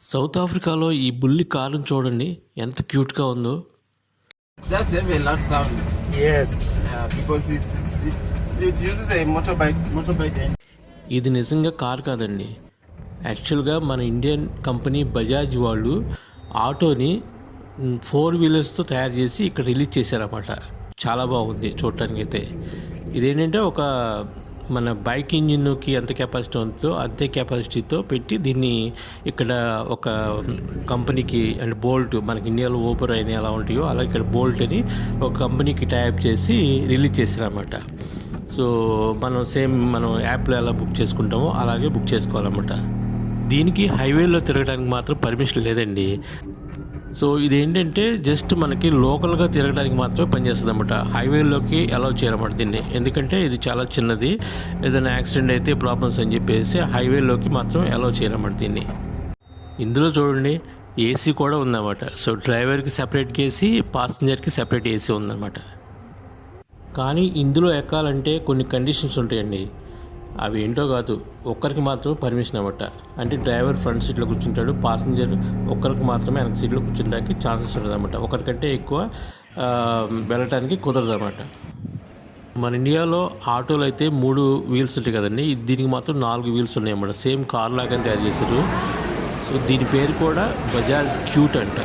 South ఆఫ్రికాలో ఈ బుల్లి కారుని చూడండి ఎంత క్యూట్గా ఉందో. Just have a loud sound. Yes. Because it uses a motorbike engine. ఇది నిజంగా కార్ కాదండి. యాక్చువల్గా మన ఇండియన్ కంపెనీ బజాజ్ వాళ్ళు ఆటోని 4 వీలర్స్తో తయారు చేసి ఇక్కడ రిలీజ్ చేశారన్నమాట. చాలా బాగుంది చూడటానికి అయితే. ఇదేంటంటే ఒక మన బైక్ ఇంజిన్కి ఎంత కెపాసిటీ ఉంటుందో అంతే కెపాసిటీతో పెట్టి దీన్ని ఇక్కడ ఒక కంపెనీకి అండ్ బోల్ట్ మనకి ఇండియాలో ఓపర్ అయినా ఎలా ఉంటాయో అలా ఇక్కడ బోల్ట్ అని ఒక కంపెనీకి టైప్ చేసి రిలీజ్ చేశారన్నమాట. సో మనం యాప్లో ఎలా బుక్ చేసుకుంటామో అలాగే బుక్ చేసుకోవాలన్నమాట. దీనికి హైవేలో తిరగడానికి మాత్రం పర్మిషన్ లేదండి. సో ఇదేంటంటే జస్ట్ మనకి లోకల్గా తిరగడానికి మాత్రమే పనిచేస్తుంది అన్నమాట. హైవేలోకి అలౌ చేయరన్నమాట దీన్ని. ఎందుకంటే ఇది చాలా చిన్నది, ఏదైనా యాక్సిడెంట్ అయితే ప్రాబ్లమ్స్ అని చెప్పేసి హైవేలోకి మాత్రం అలౌ చేయరన్నమాట దీన్ని. ఇందులో చూడండి ఏసీ కూడా ఉందన్నమాట. సో డ్రైవర్కి సెపరేట్ ఏసీ, పాసింజర్కి సెపరేట్ ఏసీ ఉందన్నమాట. కానీ ఇందులో ఎక్కాలంటే కొన్ని కండిషన్స్ ఉంటాయండి. అవి ఏంటో కాదు, ఒక్కరికి మాత్రమే పర్మిషన్ అన్నమాట. అంటే డ్రైవర్ ఫ్రంట్ సీట్లో కూర్చుంటాడు, పాసింజర్ ఒక్కరికి మాత్రమే వెనక సీట్లో కూర్చుంటానికి ఛాన్సెస్ ఉంటుంది అన్నమాట. ఒకరికంటే ఎక్కువ వెళ్ళటానికి కుదరదు అన్నమాట. మన ఇండియాలో ఆటోలు అయితే 3 వీల్స్ ఉంటాయి కదండి, దీనికి మాత్రం 4 వీల్స్ ఉన్నాయి అన్నమాట. సేమ్ కార్ లాగానే తయారు చేశారు. సో దీని పేరు కూడా బజాజ్ క్యూట్ అంట.